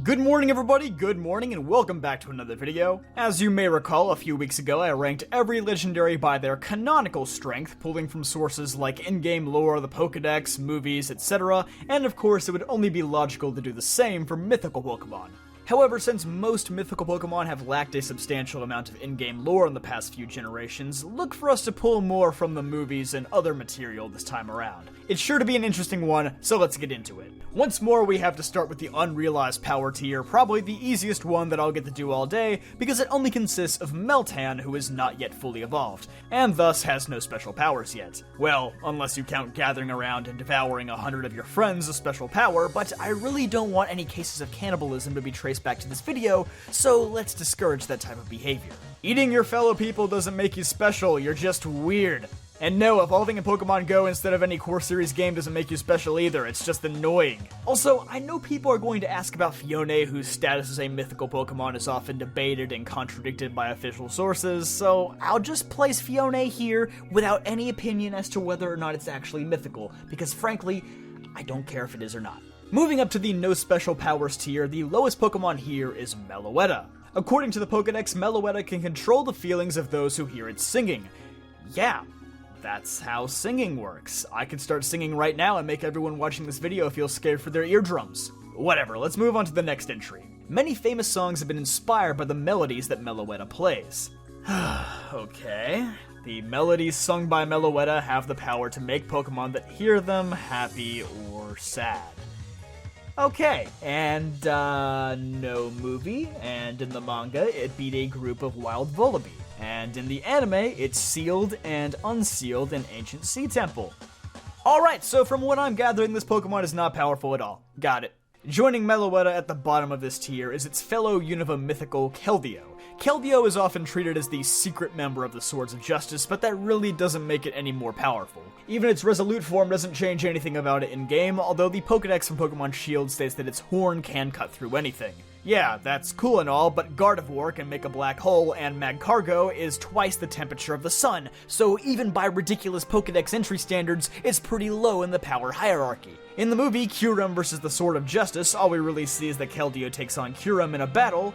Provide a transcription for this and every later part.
Good morning everybody, good morning, and welcome back to another video. As you may recall, a few weeks ago I ranked every legendary by their canonical strength, pulling from sources like in-game lore, the Pokédex, movies, etc., and of course it would only be logical to do the same for mythical Pokemon. However, since most mythical Pokemon have lacked a substantial amount of in-game lore in the past few generations, look for us to pull more from the movies and other material this time around. It's sure to be an interesting one, so let's get into it. Once more, we have to start with the Unrealized Power tier, probably the easiest one that I'll get to do all day, because it only consists of Meltan, who is not yet fully evolved, and thus has no special powers yet. Well, unless you count gathering around and devouring 100 of your friends a special power, but I really don't want any cases of cannibalism to be traced back to this video, so let's discourage that type of behavior. Eating your fellow people doesn't make you special, you're just weird. And no, evolving in Pokemon Go instead of any core series game doesn't make you special either, it's just annoying. Also, I know people are going to ask about Phione, whose status as a mythical Pokemon is often debated and contradicted by official sources, so I'll just place Phione here without any opinion as to whether or not it's actually mythical, because frankly, I don't care if it is or not. Moving up to the no special powers tier, the lowest Pokemon here is Meloetta. According to the Pokédex, Meloetta can control the feelings of those who hear it singing. Yeah, that's how singing works. I could start singing right now and make everyone watching this video feel scared for their eardrums. Whatever, let's move on to the next entry. Many famous songs have been inspired by the melodies that Meloetta plays. Okay. The melodies sung by Meloetta have the power to make Pokemon that hear them happy or sad. Okay, and no movie, and in the manga it beat a group of wild Volibee, and in the anime it's sealed and unsealed an ancient sea temple. Alright, so from what I'm gathering, this Pokemon is not powerful at all. Got it. Joining Meloetta at the bottom of this tier is its fellow Unova Mythical, Keldeo. Keldeo is often treated as the secret member of the Swords of Justice, but that really doesn't make it any more powerful. Even its Resolute form doesn't change anything about it in-game, although the Pokédex from Pokemon Shield states that its horn can cut through anything. Yeah, that's cool and all, but Gardevoir can make a black hole, and Magcargo is twice the temperature of the sun, so even by ridiculous Pokédex entry standards, it's pretty low in the power hierarchy. In the movie Kyurem vs. the Sword of Justice, all we really see is that Keldeo takes on Kyurem in a battle,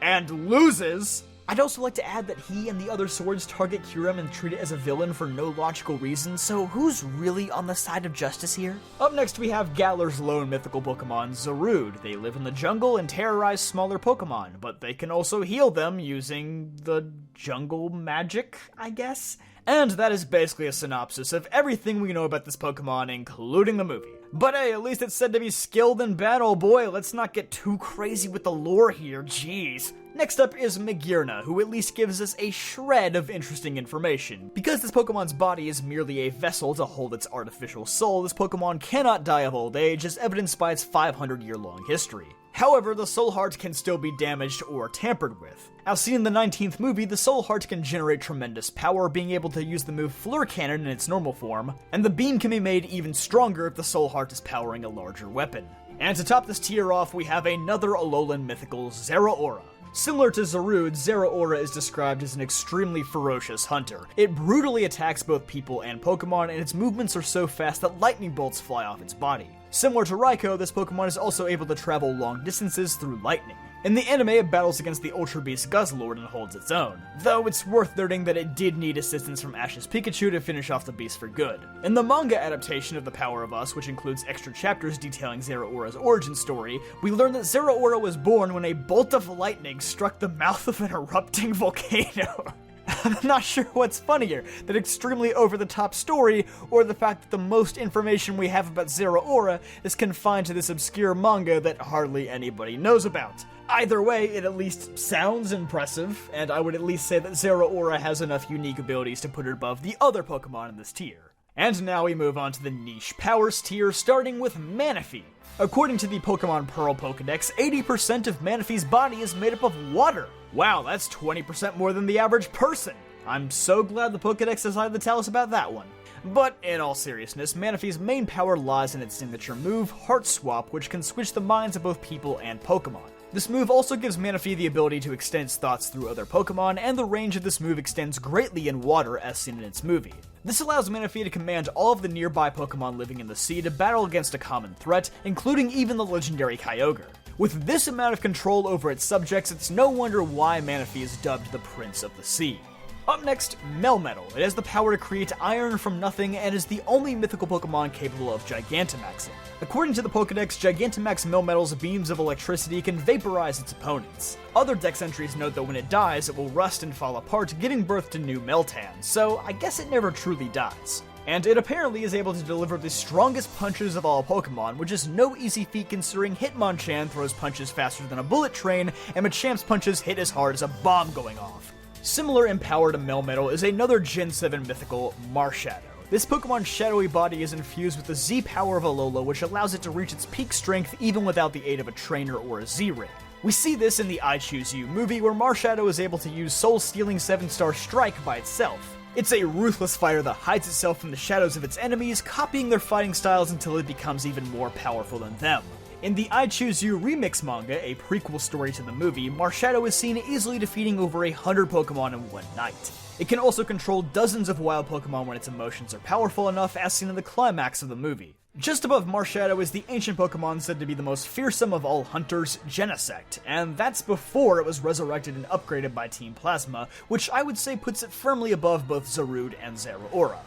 and loses! I'd also like to add that he and the other swords target Kyurem and treat it as a villain for no logical reason, so who's really on the side of justice here? Up next we have Galar's lone mythical Pokemon, Zarude. They live in the jungle and terrorize smaller Pokemon, but they can also heal them using the jungle magic, I guess? And that is basically a synopsis of everything we know about this Pokemon, including the movie. But hey, at least it's said to be skilled in battle, boy, let's not get too crazy with the lore here, jeez. Next up is Magearna, who at least gives us a shred of interesting information. Because this Pokemon's body is merely a vessel to hold its artificial soul, this Pokemon cannot die of old age, as evidenced by its 500-year-long history. However, the Soul Heart can still be damaged or tampered with. As seen in the 19th movie, the Soul Heart can generate tremendous power, being able to use the move Fleur Cannon in its normal form, and the beam can be made even stronger if the Soul Heart is powering a larger weapon. And to top this tier off, we have another Alolan mythical, Zeraora. Similar to Zarude, Zeraora is described as an extremely ferocious hunter. It brutally attacks both people and Pokemon, and its movements are so fast that lightning bolts fly off its body. Similar to Raikou, this Pokemon is also able to travel long distances through lightning. In the anime, it battles against the Ultra Beast Guzzlord and holds its own, though it's worth noting that it did need assistance from Ash's Pikachu to finish off the beast for good. In the manga adaptation of The Power of Us, which includes extra chapters detailing Zeraora's origin story, we learn that Zeraora was born when a bolt of lightning struck the mouth of an erupting volcano. I'm not sure what's funnier, that extremely over-the-top story, or the fact that the most information we have about Zeraora is confined to this obscure manga that hardly anybody knows about. Either way, it at least sounds impressive, and I would at least say that Zeraora has enough unique abilities to put it above the other Pokemon in this tier. And now we move on to the niche powers tier, starting with Manaphy. According to the Pokemon Pearl Pokédex, 80% of Manaphy's body is made up of water. Wow, that's 20% more than the average person. I'm so glad the Pokédex decided to tell us about that one. But in all seriousness, Manaphy's main power lies in its signature move, Heart Swap, which can switch the minds of both people and Pokemon. This move also gives Manaphy the ability to extend its thoughts through other Pokemon, and the range of this move extends greatly in water as seen in its movie. This allows Manaphy to command all of the nearby Pokemon living in the sea to battle against a common threat, including even the legendary Kyogre. With this amount of control over its subjects, it's no wonder why Manaphy is dubbed the Prince of the Sea. Up next, Melmetal. It has the power to create iron from nothing and is the only mythical Pokemon capable of Gigantamaxing. According to the Pokedex, Gigantamax Melmetal's beams of electricity can vaporize its opponents. Other dex entries note that when it dies, it will rust and fall apart, giving birth to new Meltans, so I guess it never truly dies. And it apparently is able to deliver the strongest punches of all Pokemon, which is no easy feat considering Hitmonchan throws punches faster than a bullet train, and Machamp's punches hit as hard as a bomb going off. Similar in power to Melmetal is another Gen 7 mythical, Marshadow. This Pokemon's shadowy body is infused with the Z power of Alola, which allows it to reach its peak strength even without the aid of a trainer or a Z-Ring. We see this in the I Choose You movie, where Marshadow is able to use soul-stealing 7-star Strike by itself. It's a ruthless fighter that hides itself from the shadows of its enemies, copying their fighting styles until it becomes even more powerful than them. In the I Choose You remix manga, a prequel story to the movie, Marshadow is seen easily defeating over 100 Pokemon in one night. It can also control dozens of wild Pokemon when its emotions are powerful enough, as seen in the climax of the movie. Just above Marshadow is the ancient Pokemon said to be the most fearsome of all hunters, Genesect, and that's before it was resurrected and upgraded by Team Plasma, which I would say puts it firmly above both Zarude and Zeraora.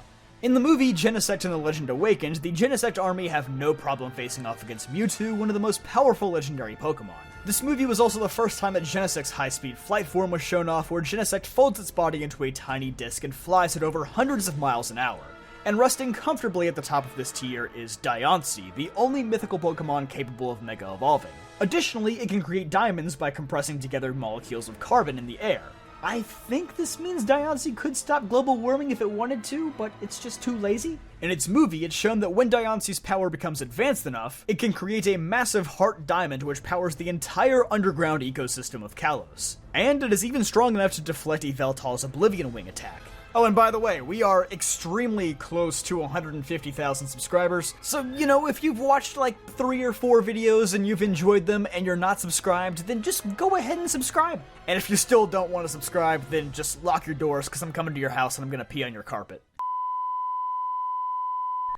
In the movie Genesect and the Legend Awakened, the Genesect army have no problem facing off against Mewtwo, one of the most powerful legendary Pokemon. This movie was also the first time that Genesect's high-speed flight form was shown off, where Genesect folds its body into a tiny disc and flies at over hundreds of miles an hour. And resting comfortably at the top of this tier is Diancie, the only mythical Pokemon capable of Mega Evolving. Additionally, it can create diamonds by compressing together molecules of carbon in the air. I think this means Diancie could stop global warming if it wanted to, but it's just too lazy. In its movie, it's shown that when Diancie's power becomes advanced enough, it can create a massive heart diamond which powers the entire underground ecosystem of Kalos. And it is even strong enough to deflect Yveltal's Oblivion Wing attack. Oh, and by the way, we are extremely close to 150,000 subscribers, so, if you've watched like 3 or 4 videos and you've enjoyed them and you're not subscribed, then just go ahead and subscribe. And if you still don't want to subscribe, then just lock your doors, because I'm coming to your house and I'm gonna pee on your carpet.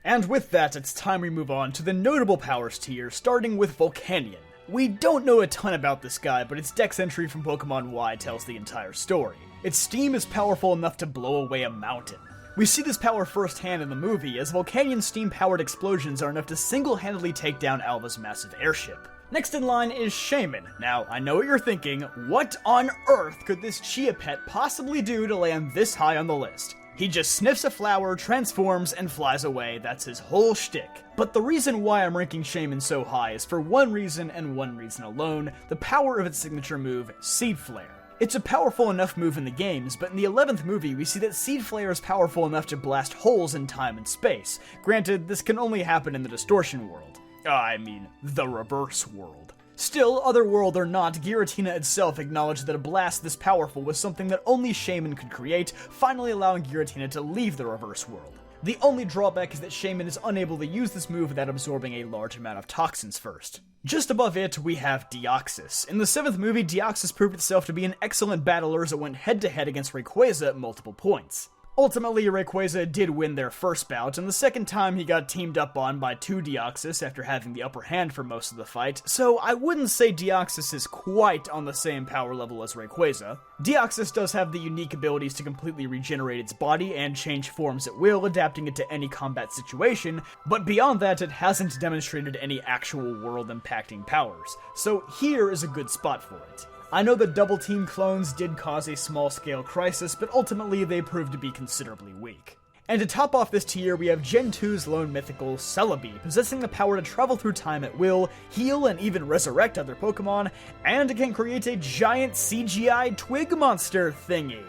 And with that, it's time we move on to the notable powers tier, starting with Volcanion. We don't know a ton about this guy, but its dex entry from Pokemon Y tells the entire story. Its steam is powerful enough to blow away a mountain. We see this power firsthand in the movie, as Volcanion's steam-powered explosions are enough to single-handedly take down Alva's massive airship. Next in line is Shaman. Now, I know what you're thinking, what on earth could this Chia Pet possibly do to land this high on the list? He just sniffs a flower, transforms, and flies away. That's his whole shtick. But the reason why I'm ranking Shaman so high is for one reason and one reason alone: the power of its signature move, Seed Flare. It's a powerful enough move in the games, but in the 11th movie we see that Seed Flare is powerful enough to blast holes in time and space. Granted, this can only happen in the Distortion world. The reverse world. Still, otherworld or not, Giratina itself acknowledged that a blast this powerful was something that only Shaman could create, finally allowing Giratina to leave the reverse world. The only drawback is that Shaman is unable to use this move without absorbing a large amount of toxins first. Just above it, we have Deoxys. In the 7th movie, Deoxys proved itself to be an excellent battler as it went head-to-head against Rayquaza at multiple points. Ultimately, Rayquaza did win their first bout, and the second time he got teamed up on by 2 Deoxys after having the upper hand for most of the fight, so I wouldn't say Deoxys is quite on the same power level as Rayquaza. Deoxys does have the unique abilities to completely regenerate its body and change forms at will, adapting it to any combat situation, but beyond that, it hasn't demonstrated any actual world-impacting powers, so here is a good spot for it. I know that Double Team clones did cause a small-scale crisis, but ultimately they proved to be considerably weak. And to top off this tier, we have Gen 2's lone mythical, Celebi, possessing the power to travel through time at will, heal and even resurrect other Pokemon, and it can create a giant CGI twig monster thingy.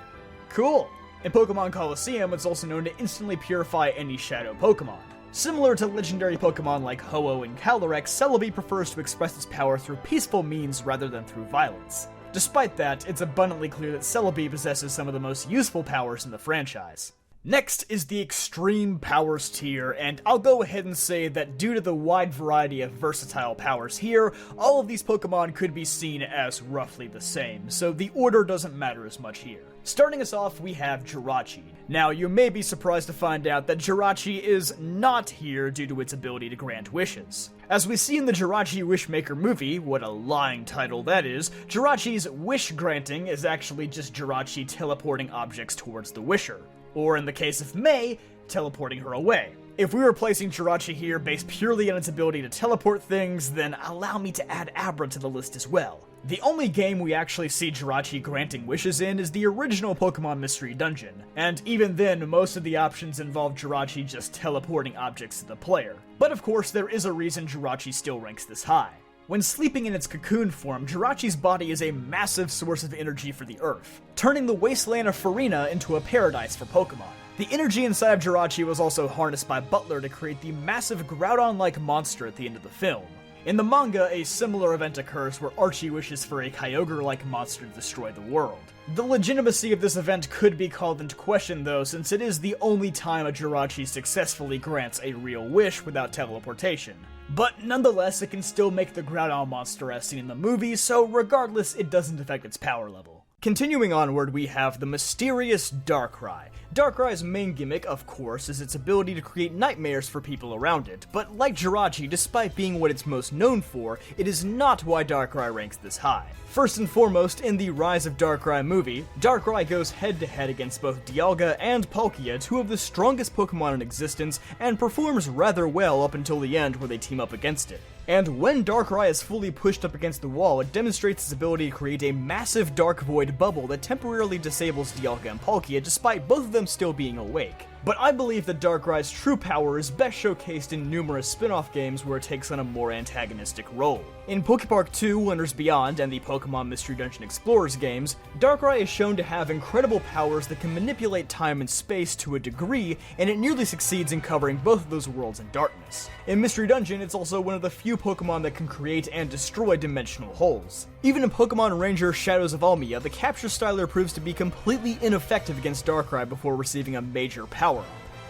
Cool. In Pokemon Colosseum, it's also known to instantly purify any shadow Pokemon. Similar to legendary Pokemon like Ho-Oh and Calyrex, Celebi prefers to express its power through peaceful means rather than through violence. Despite that, it's abundantly clear that Celebi possesses some of the most useful powers in the franchise. Next is the Extreme Powers tier, and I'll go ahead and say that due to the wide variety of versatile powers here, all of these Pokemon could be seen as roughly the same, so the order doesn't matter as much here. Starting us off, we have Jirachi. Now, you may be surprised to find out that Jirachi is not here due to its ability to grant wishes. As we see in the Jirachi Wishmaker movie, what a lying title that is, Jirachi's wish granting is actually just Jirachi teleporting objects towards the wisher. Or in the case of May, teleporting her away. If we were placing Jirachi here based purely on its ability to teleport things, then allow me to add Abra to the list as well. The only game we actually see Jirachi granting wishes in is the original Pokemon Mystery Dungeon, and even then, most of the options involve Jirachi just teleporting objects to the player. But of course, there is a reason Jirachi still ranks this high. When sleeping in its cocoon form, Jirachi's body is a massive source of energy for the Earth, turning the wasteland of Farina into a paradise for Pokemon. The energy inside of Jirachi was also harnessed by Butler to create the massive Groudon-like monster at the end of the film. In the manga, a similar event occurs where Archie wishes for a Kyogre-like monster to destroy the world. The legitimacy of this event could be called into question though, since it is the only time a Jirachi successfully grants a real wish without teleportation. But nonetheless, it can still make the Groudon monster as seen in the movie, so regardless, it doesn't affect its power level. Continuing onward, we have the mysterious Darkrai. Darkrai's main gimmick, of course, is its ability to create nightmares for people around it, but like Jirachi, despite being what it's most known for, it is not why Darkrai ranks this high. First and foremost, in the Rise of Darkrai movie, Darkrai goes head-to-head against both Dialga and Palkia, two of the strongest Pokemon in existence, and performs rather well up until the end where they team up against it. And when Darkrai is fully pushed up against the wall, it demonstrates its ability to create a massive Dark Void bubble that temporarily disables Dialga and Palkia despite both of them still being awake. But I believe that Darkrai's true power is best showcased in numerous spin-off games where it takes on a more antagonistic role. In Pokepark 2, Wonders Beyond, and the Pokemon Mystery Dungeon Explorers games, Darkrai is shown to have incredible powers that can manipulate time and space to a degree, and it nearly succeeds in covering both of those worlds in darkness. In Mystery Dungeon, it's also one of the few Pokemon that can create and destroy dimensional holes. Even in Pokemon Ranger Shadows of Almia, the Capture Styler proves to be completely ineffective against Darkrai before receiving a major power-up.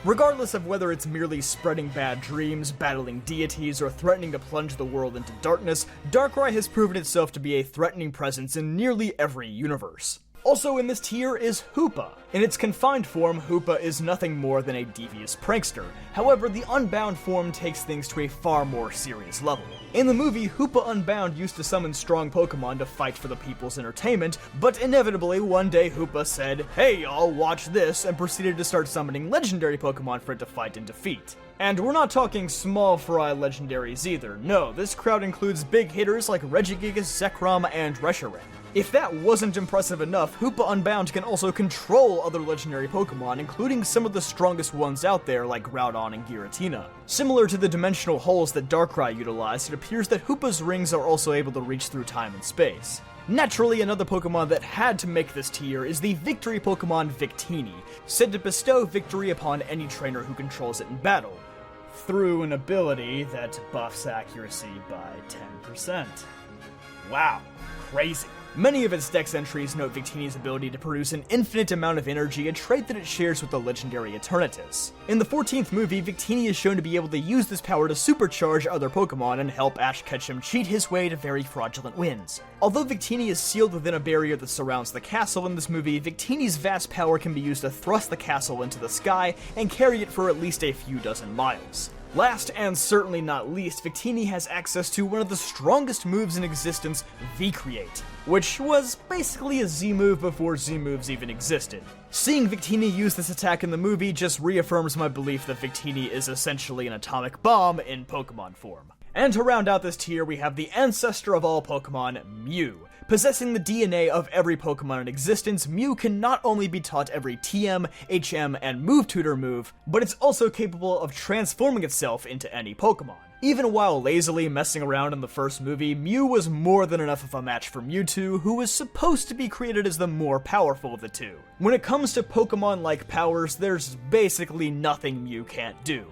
Regardless of whether it's merely spreading bad dreams, battling deities, or threatening to plunge the world into darkness, Darkrai has proven itself to be a threatening presence in nearly every universe. Also in this tier is Hoopa. In its confined form, Hoopa is nothing more than a devious prankster. However, the Unbound form takes things to a far more serious level. In the movie, Hoopa Unbound used to summon strong Pokemon to fight for the people's entertainment, but inevitably one day Hoopa said, "Hey y'all, watch this," and proceeded to start summoning legendary Pokemon for it to fight and defeat. And we're not talking small fry legendaries either. No, this crowd includes big hitters like Regigigas, Zekrom, and Reshiram. If that wasn't impressive enough, Hoopa Unbound can also control other legendary Pokemon, including some of the strongest ones out there like Groudon and Giratina. Similar to the dimensional holes that Darkrai utilized, it appears that Hoopa's rings are also able to reach through time and space. Naturally, another Pokemon that had to make this tier is the victory Pokemon Victini, said to bestow victory upon any trainer who controls it in battle, through an ability that buffs accuracy by 10%. Wow, crazy. Many of its dex entries note Victini's ability to produce an infinite amount of energy, a trait that it shares with the legendary Eternatus. In the 14th movie, Victini is shown to be able to use this power to supercharge other Pokemon and help Ash Ketchum cheat his way to very fraudulent wins. Although Victini is sealed within a barrier that surrounds the castle in this movie, Victini's vast power can be used to thrust the castle into the sky and carry it for at least a few dozen miles. Last and certainly not least, Victini has access to one of the strongest moves in existence, V-Create, which was basically a Z-move before Z-moves even existed. Seeing Victini use this attack in the movie just reaffirms my belief that Victini is essentially an atomic bomb in Pokemon form. And to round out this tier, we have the ancestor of all Pokemon, Mew. Possessing the DNA of every Pokemon in existence, Mew can not only be taught every TM, HM, and Move Tutor move, but it's also capable of transforming itself into any Pokemon. Even while lazily messing around in the first movie, Mew was more than enough of a match for Mewtwo, who was supposed to be created as the more powerful of the two. When it comes to Pokemon-like powers, there's basically nothing Mew can't do.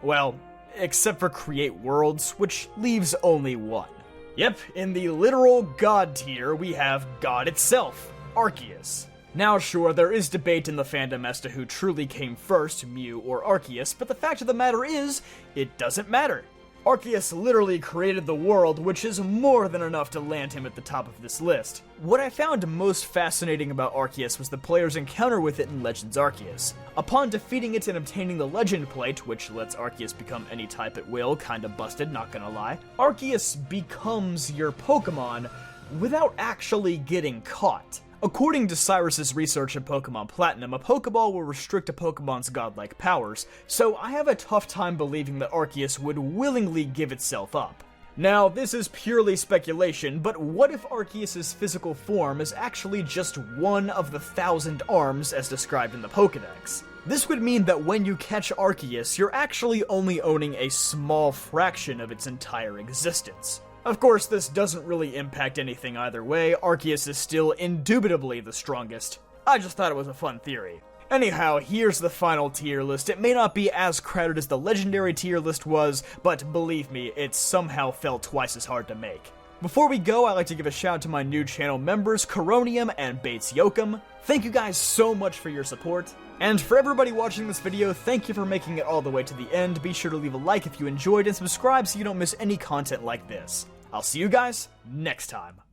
Well, except for create worlds, which leaves only one. Yep, in the literal God tier, we have God itself, Arceus. Now sure, there is debate in the fandom as to who truly came first, Mew or Arceus, but the fact of the matter is, it doesn't matter. Arceus literally created the world, which is more than enough to land him at the top of this list. What I found most fascinating about Arceus was the player's encounter with it in Legends Arceus. Upon defeating it and obtaining the Legend Plate, which lets Arceus become any type at will, kinda busted, not gonna lie, Arceus becomes your Pokemon without actually getting caught. According to Cyrus's research in Pokemon Platinum, a Pokeball will restrict a Pokemon's godlike powers, so I have a tough time believing that Arceus would willingly give itself up. Now, this is purely speculation, but what if Arceus' physical form is actually just one of the 1,000 arms as described in the Pokedex? This would mean that when you catch Arceus, you're actually only owning a small fraction of its entire existence. Of course, this doesn't really impact anything either way. Arceus is still indubitably the strongest. I just thought it was a fun theory. Anyhow, here's the final tier list. It may not be as crowded as the legendary tier list was, but believe me, it somehow felt twice as hard to make. Before we go, I'd like to give a shout out to my new channel members, Coronium and Bates Yoakum. Thank you guys so much for your support. And for everybody watching this video, thank you for making it all the way to the end. Be sure to leave a like if you enjoyed and subscribe so you don't miss any content like this. I'll see you guys next time.